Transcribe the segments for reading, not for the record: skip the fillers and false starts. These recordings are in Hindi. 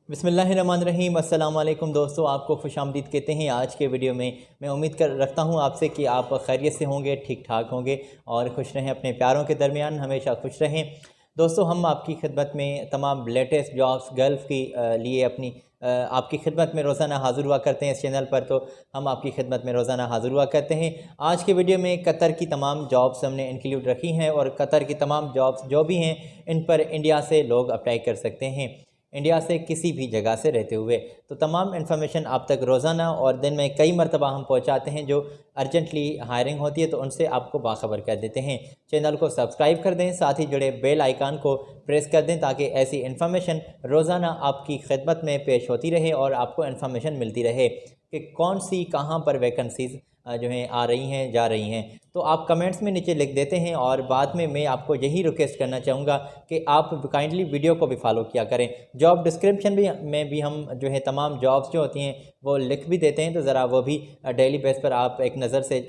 बिस्मिल्लाहिर्रहमानिर्रहीम। अस्सलाम वालेकुम दोस्तों, आपको खुशामदीद कहते हैं। आज के वीडियो में मैं उम्मीद कर रखता हूँ आपसे कि आप खैरियत से होंगे, ठीक ठाक होंगे और खुश रहें, अपने प्यारों के दरमियान हमेशा खुश रहें। दोस्तों, हम आपकी खिदमत में तमाम लेटेस्ट जॉब्स गर्ल्स की लिए अपनी आपकी खिदमत में रोज़ाना हाज़िर हुआ करते हैं। इस चैनल पर तो हम आपकी खिदमत में रोज़ाना हाज़िर हुआ करते हैं। आज के वीडियो में कतर की तमाम जॉब्स हमने इंक्लूड रखी हैं और कतर की तमाम जॉब्स जो भी हैं इन पर इंडिया से लोग अप्लाई कर सकते हैं, इंडिया से किसी भी जगह से रहते हुए। तो तमाम इन्फॉर्मेशन आप तक रोज़ाना और दिन में कई मरतबा हम पहुंचाते हैं। जो अर्जेंटली हायरिंग होती है तो उनसे आपको बाखबर कर देते हैं। चैनल को सब्सक्राइब कर दें, साथ ही जुड़े बेल आइकान को प्रेस कर दें ताकि ऐसी इन्फॉर्मेशन रोज़ाना आपकी खिदमत में पेश होती रहे और आपको इन्फॉर्मेशन मिलती रहे कि कौन सी कहाँ पर वैकेंसीज़ जो हैं आ रही हैं, जा रही हैं। तो आप कमेंट्स में नीचे लिख देते हैं और बाद में मैं आपको यही रिक्वेस्ट करना चाहूँगा कि आप काइंडली वीडियो को भी फॉलो किया करें। जॉब डिस्क्रिप्शन में भी हम जो है तमाम जॉब्स जो होती हैं वो लिख भी देते हैं, तो ज़रा वो भी डेली बेस पर आप एक नज़र से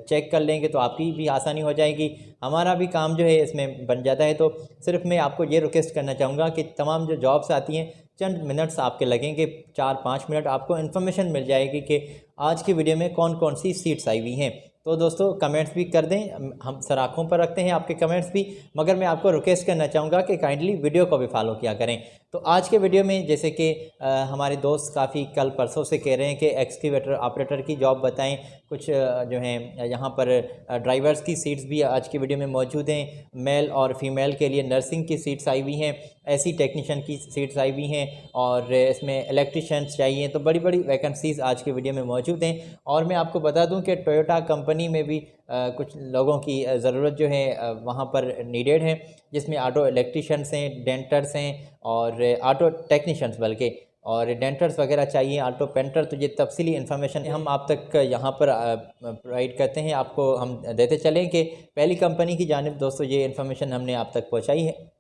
चेक कर लेंगे तो आपकी भी आसानी हो जाएगी, हमारा भी काम जो है इसमें बन जाता है। तो सिर्फ मैं आपको ये रिक्वेस्ट करना चाहूँगा कि तमाम जो जॉब्स आती हैं चंद मिनट्स आपके लगेंगे, 4-5 मिनट आपको इन्फॉर्मेशन मिल जाएगी कि आज की वीडियो में कौन कौन सी सीट्स आई हुई हैं। तो दोस्तों कमेंट्स भी कर दें, हम सर आँखों पर रखते हैं आपके कमेंट्स भी, मगर मैं आपको रिक्वेस्ट करना चाहूँगा कि काइंडली वीडियो को भी फॉलो किया करें। तो आज के वीडियो में जैसे कि हमारे दोस्त काफ़ी कल परसों से कह रहे हैं कि एक्सकेवेटर ऑपरेटर की जॉब बताएं, कुछ जो हैं यहाँ पर ड्राइवर्स की सीट्स भी आज की वीडियो में मौजूद हैं। मेल और फीमेल के लिए नर्सिंग की सीट्स आई हुई हैं, ऐसी टेक्नीशियन की सीट्स आई हुई हैं और इसमें इलेक्ट्रिशियंस चाहिए। तो बड़ी बड़ी वैकेंसीज़ आज के वीडियो में मौजूद हैं। और मैं आपको बता दूं कि टोयोटा कंपनी में भी कुछ लोगों की ज़रूरत जो है वहाँ पर नीडेड है, जिसमें ऑटो इलेक्ट्रिशियंस हैं, डेंटर्स हैं और ऑटो टेक्नीशियंस बल्कि, और डेंटर्स वगैरह चाहिए, ऑटो पेंटर। तो ये तफसीली इन्फॉर्मेशन हम आप तक यहाँ पर प्रोवाइड करते हैं, आपको हम देते चलें कि पहली कंपनी की जानिब दोस्तों ये इन्फॉर्मेशन हमने आप तक पहुँचाई है।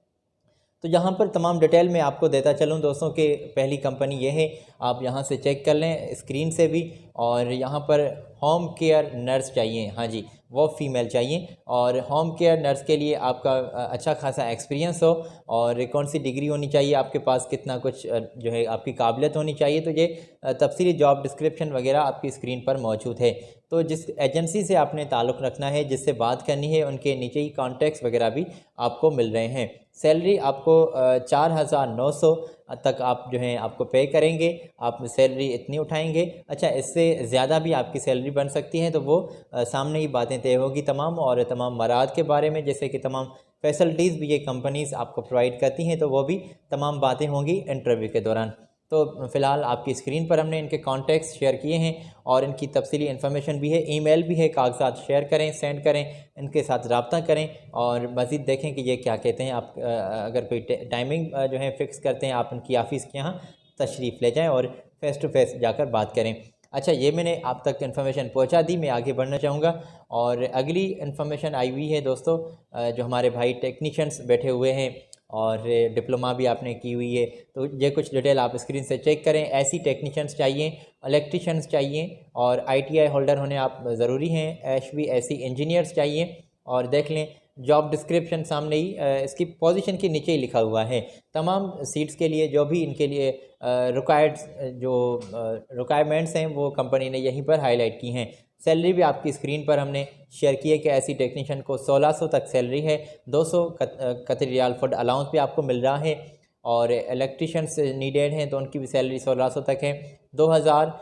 तो यहाँ पर तमाम डिटेल में आपको देता चलूँ दोस्तों कि पहली कंपनी ये है, आप यहाँ से चेक कर लें स्क्रीन से भी। और यहाँ पर होम केयर नर्स चाहिए, हाँ जी वो फ़ीमेल चाहिए, और होम केयर नर्स के लिए आपका अच्छा खासा एक्सपीरियंस हो और कौन सी डिग्री होनी चाहिए आपके पास, कितना कुछ जो है आपकी काबिलियत होनी चाहिए। तो ये तफसीली जॉब डिस्क्रिप्शन वगैरह आपकी स्क्रीन पर मौजूद है। तो जिस एजेंसी से आपने ताल्लुक़ रखना है, जिससे बात करनी है, उनके नीचे ही कॉन्टैक्ट्स वगैरह भी आपको मिल रहे हैं। सैलरी आपको 4,900 तक आप जो हैं आपको पे करेंगे, आप सैलरी इतनी उठाएंगे। अच्छा, इससे ज़्यादा भी आपकी सैलरी बन सकती है, तो वो सामने ही बातें तय होगी तमाम, और तमाम मराद के बारे में, जैसे कि तमाम फैसिलिटीज़ भी ये कंपनीज़ आपको प्रोवाइड करती हैं, तो वो भी तमाम बातें होंगी इंटरव्यू के दौरान। तो फ़िलहाल आपकी स्क्रीन पर हमने इनके कॉन्टैक्ट्स शेयर किए हैं और इनकी तफसीली इन्फॉर्मेशन भी है, ईमेल भी है, कागजात शेयर करें, सेंड करें, इनके साथ रब्ता करें और मज़ीद देखें कि ये क्या कहते हैं। आप अगर कोई टाइमिंग जो है फ़िक्स करते हैं, आप उनकी ऑफ़िस के यहाँ तशरीफ़ ले जाएँ और फ़ेस टू फेस जाकर बात करें। अच्छा, ये मैंने आप तक इन्फॉर्मेशन पहुंचा दी, मैं आगे बढ़ना चाहूँगा। और अगली इन्फॉर्मेशन आई हुई है दोस्तों, जो हमारे भाई टेक्नीशियंस बैठे हुए हैं और डिप्लोमा भी आपने की हुई है, तो ये कुछ डिटेल आप स्क्रीन से चेक करें। ऐसी टेक्नीशियंस चाहिए, इलेक्ट्रिशियंस चाहिए और ITI होल्डर होने आप ज़रूरी हैं, HVAC इंजीनियर्स चाहिए। और देख लें जॉब डिस्क्रिप्शन सामने ही इसकी पोजीशन के नीचे ही लिखा हुआ है। तमाम सीट्स के लिए जो भी इनके लिए रिक्वायरमेंट्स हैं वो कंपनी ने यहीं पर हाईलाइट की हैं। सैलरी भी आपकी स्क्रीन पर हमने शेयर की है कि ऐसी टेक्नीशियन को 1600 तक सैलरी है, 200 कतरी रियाल फूड अलाउंस भी आपको मिल रहा है, और इलेक्ट्रिशियंस नीडेड हैं तो उनकी भी सैलरी 1600 तक है, 2000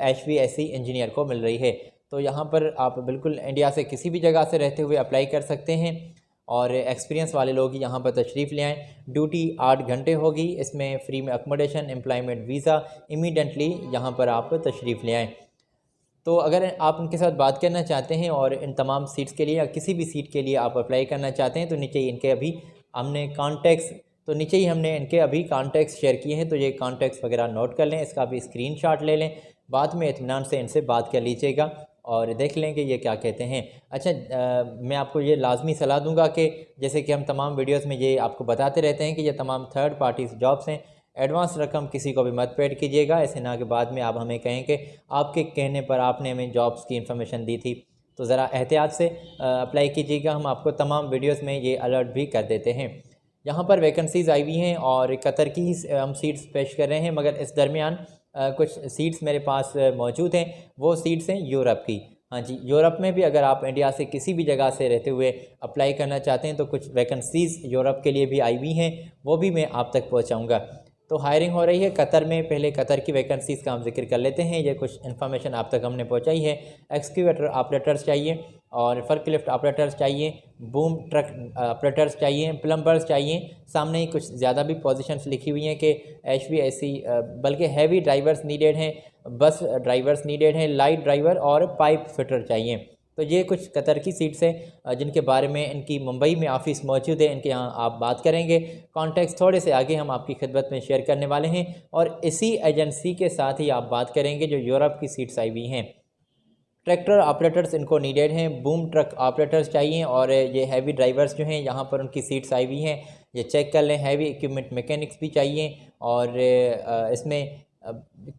HVAC इंजीनियर को मिल रही है। तो यहाँ पर आप बिल्कुल इंडिया से किसी भी जगह से रहते हुए अप्लाई कर सकते हैं और एक्सपीरियंस वाले लोग यहाँ पर तशरीफ़ ले आएँ। ड्यूटी 8 घंटे होगी, इसमें फ्री में अकोमोडेशन, एम्प्लॉयमेंट वीज़ा, इमीडिएटली यहाँ पर आप तशरीफ़ ले आएँ। तो अगर आप उनके साथ बात करना चाहते हैं और इन तमाम सीट्स के लिए या किसी भी सीट के लिए आप अप्लाई करना चाहते हैं, तो नीचे ही इनके अभी हमने कॉन्टैक्ट्स शेयर किए हैं। तो ये कॉन्टैक्ट्स वगैरह नोट कर लें, इसका भी स्क्रीनशॉट ले लें, बाद में इत्मीनान से इनसे बात कर लीजिएगा और देख लें कि ये क्या कहते हैं। अच्छा, मैं आपको ये लाजमी सलाह दूंगा कि जैसे कि हम तमाम वीडियोस में ये आपको बताते रहते हैं कि ये तमाम थर्ड पार्टीज़ जॉब्स हैं, एडवांस रकम किसी को भी मत पेड कीजिएगा, ऐसे ना कि बाद में आप हमें कहें कि आपके कहने पर आपने हमें जॉब्स की इन्फॉर्मेशन दी थी। तो ज़रा एहतियात से अप्लाई कीजिएगा, हम आपको तमाम वीडियोस में ये अलर्ट भी कर देते हैं। यहाँ पर वैकेंसीज़ आई हुई हैं और कतर की ही हम सीट्स पेश कर रहे हैं, मगर इस दरमियान कुछ सीट्स मेरे पास मौजूद हैं। वो सीट्स हैं यूरोप की। हाँ जी, यूरोप में भी अगर आप इंडिया से किसी भी जगह से रहते हुए अप्लाई करना चाहते हैं तो कुछ वैकेंसीज़ यूरोप के लिए भी आई हुई हैं, वो भी मैं आप तक पहुँचाऊँगा। तो हायरिंग हो रही है कतर में। पहले कतर की वैकेंसीज़ का हम जिक्र कर लेते हैं। ये कुछ इन्फॉर्मेशन आप तक हमने पहुंचाई है। एक्सक्यूवेटर ऑपरेटर्स चाहिए और फर्क लिफ्ट ऑपरेटर्स चाहिए, बूम ट्रक ऑपरेटर्स चाहिए, प्लम्बर्स चाहिए। सामने ही कुछ ज़्यादा भी पोजीशंस लिखी हुई हैं कि HVAC बल्कि हैवी ड्राइवर्स नीडेड हैं, बस ड्राइवर्स नीडेड हैं, लाइट ड्राइवर और पाइप फिटर चाहिए। तो ये कुछ कतर की सीट्स हैं जिनके बारे में इनकी मुंबई में ऑफ़िस मौजूद है, इनके यहाँ आप बात करेंगे। कॉन्टैक्ट्स थोड़े से आगे हम आपकी खिदमत में शेयर करने वाले हैं और इसी एजेंसी के साथ ही आप बात करेंगे जो यूरोप की सीट्स आई हुई हैं। ट्रैक्टर ऑपरेटर्स इनको नीडेड हैं, बूम ट्रक ऑपरेटर्स चाहिए और ये हैवी ड्राइवर्स जो हैं यहाँ पर उनकी सीट्स आई हुई हैं, ये चेक कर लें। हैवी इक्विपमेंट मैकेनिक्स भी चाहिए और इसमें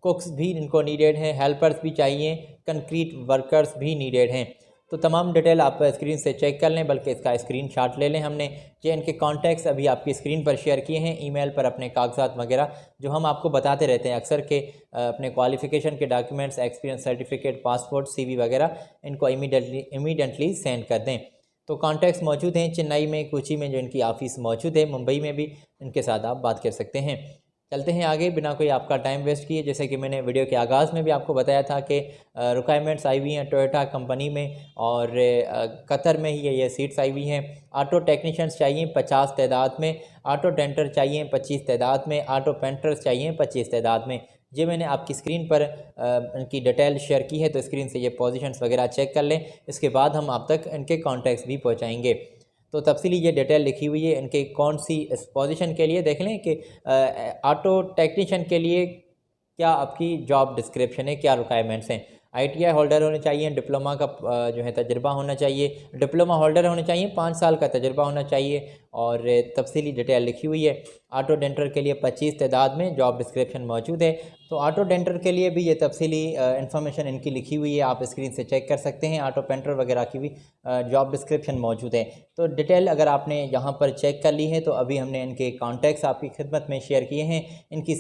कुक्स भी इनको नीडेड हैं, हेल्पर्स भी चाहिए, कंक्रीट वर्कर्स भी नीडेड हैं। तो तमाम डिटेल आप स्क्रीन से चेक कर लें, बल्कि इसका स्क्रीनशॉट ले लें। हमने ये इनके कॉन्टैक्ट्स अभी आपकी स्क्रीन पर शेयर किए हैं, ईमेल पर अपने कागजात वगैरह जो हम आपको बताते रहते हैं अक्सर के अपने क्वालिफ़िकेशन के documents, experience certificate, passport, CV वगैरह इनको इमीडिएटली सेंड कर दें। तो कॉन्टैक्ट्स मौजूद हैं चेन्नई में, कोची में जो इनकी ऑफ़िस मौजूद है, मुंबई में भी इनके साथ आप बात कर सकते हैं। चलते हैं आगे बिना कोई आपका टाइम वेस्ट किए। जैसे कि मैंने वीडियो के आगाज़ में भी आपको बताया था कि रिक्वायरमेंट्स आई हुई हैं टोयोटा कंपनी में और कतर में ही ये सीट्स आई हुई हैं। ऑटो टेक्नीशियंस चाहिए 50 तादाद में, ऑटो डेंटर चाहिए 25 तादाद में, ऑटो पेंटर्स चाहिए 25 तादाद में। ये मैंने आपकी स्क्रीन पर इनकी डिटेल शेयर की है, तो स्क्रीन से ये पोजीशंस वगैरह चेक कर लें। इसके बाद हम आप तक इनके कॉन्टैक्ट्स भी पहुँचाएँगे। तो तफसीली ये डिटेल लिखी हुई है इनके कौन सी इस पोजीशन के लिए। देख लें कि ऑटो टेक्नीशियन के लिए क्या आपकी जॉब डिस्क्रिप्शन है, क्या रिक्वायरमेंट्स हैं। ITI होल्डर होने चाहिए, डिप्लोमा का जो है तजुर्बा होना चाहिए, डिप्लोमा होल्डर होने चाहिए, 5 साल का तजुर्बा होना चाहिए और तफसीली डिटेल लिखी हुई है। ऑटो डेंटर के लिए 25 तादाद में जॉब डिस्क्रिप्शन मौजूद है। तो ऑटो डेंटर के लिए भी ये तफसीली इन्फॉर्मेशन इनकी लिखी हुई है, आप स्क्रीन से चेक कर सकते हैं। ऑटो पेंटर वगैरह की भी जॉब डिस्क्रिप्शन मौजूद है। तो डिटेल अगर आपने यहाँ पर चेक कर ली है तो अभी हमने इनके कॉन्टैक्ट्स आपकी खिदमत में शेयर किए हैं। इनकी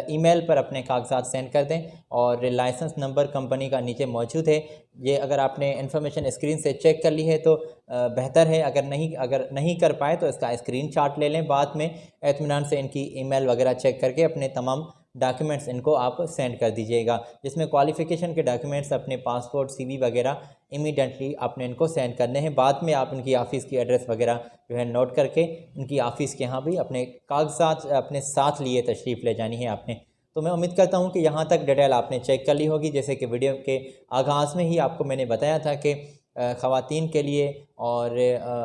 ईमेल पर अपने कागजात सेंड कर दें और लाइसेंस नंबर कंपनी का नीचे मौजूद है। ये अगर आपने इन्फॉर्मेशन स्क्रीन से चेक कर ली है तो बेहतर है। अगर नहीं कर पाए तो इसका स्क्रीनशॉट ले लें, बाद में इत्मीनान से इनकी ईमेल वगैरह चेक करके अपने तमाम डॉक्यूमेंट्स इनको आप सेंड कर दीजिएगा, जिसमें क्वालिफ़िकेशन के डॉक्यूमेंट्स, अपने पासपोर्ट, CV वगैरह इमीडिएटली आपने इनको सेंड करने हैं। बाद में आप इनकी ऑफ़िस की एड्रेस वगैरह जो है नोट करके इनकी ऑफ़िस के यहाँ भी अपने कागजात अपने साथ लिए तशरीफ़ ले जानी है आपने। तो मैं उम्मीद करता हूँ कि यहाँ तक डिटेल आपने चेक कर ली होगी। जैसे कि वीडियो के आगाज़ में ही आपको मैंने बताया था कि ख़वातीन के लिए और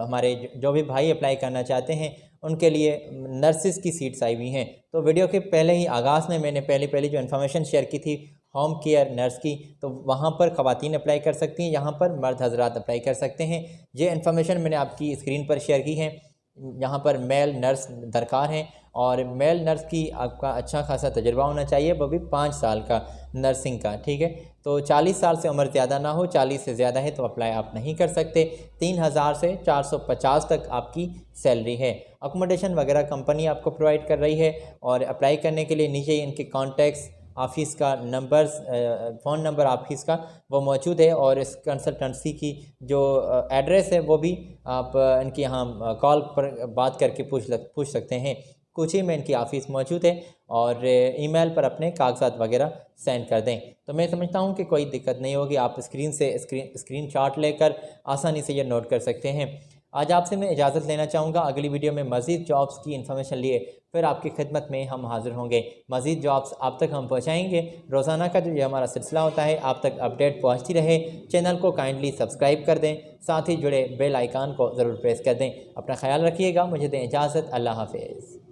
हमारे जो भी भाई अप्लाई करना चाहते हैं उनके लिए नर्सिस की सीट्स आई हुई हैं। तो वीडियो के पहले ही आगाज़ में मैंने पहली जो इन्फॉर्मेशन शेयर की थी होम केयर नर्स की, तो वहाँ पर ख़वातीन अप्लाई कर सकती हैं, यहाँ पर मर्द हजरात अप्लाई कर सकते हैं। ये इन्फॉर्मेशन मैंने आपकी स्क्रीन पर शेयर की है। यहाँ पर मेल नर्स दरकार हैं और मेल नर्स की आपका अच्छा खासा तजुर्बा होना चाहिए, वो भी 5 साल का नर्सिंग का, ठीक है। तो 40 साल से उम्र ज़्यादा ना हो, 40 से ज़्यादा है तो अप्लाई आप नहीं कर सकते। 3000 से 450 तक आपकी सैलरी है। अकोमोडेशन वगैरह कंपनी आपको प्रोवाइड कर रही है और अप्लाई करने के लिए नीचे इनके कॉन्टैक्ट्स, ऑफ़िस का नंबर्स, फ़ोन नंबर ऑफ़िस का वो मौजूद है और इस कंसल्टेंसी की जो एड्रेस है वो भी आप इनके यहाँ कॉल पर बात करके पूछ सकते हैं। कोची में इनकी ऑफ़िस मौजूद है और ईमेल पर अपने कागजात वगैरह सेंड कर दें। तो मैं समझता हूँ कि कोई दिक्कत नहीं होगी, आप स्क्रीनशॉट लेकर आसानी से ये नोट कर सकते हैं। आज आपसे मैं इजाज़त लेना चाहूँगा। अगली वीडियो में मज़ीद जॉब्स की इन्फॉर्मेशन लिए फिर आपकी खिदमत में हम हाज़िर होंगे। मज़ीद जॉब्स आप तक हम पहुँचाएँगे। रोज़ाना का जो ये हमारा सिलसिला होता है आप तक अपडेट पहुँचती रहे। चैनल को काइंडली सब्सक्राइब कर दें, साथ ही जुड़े बेल आइकान को ज़रूर प्रेस कर दें। अपना ख्याल रखिएगा। मुझे दें इजाज़त। अल्लाह हाफ़िज़।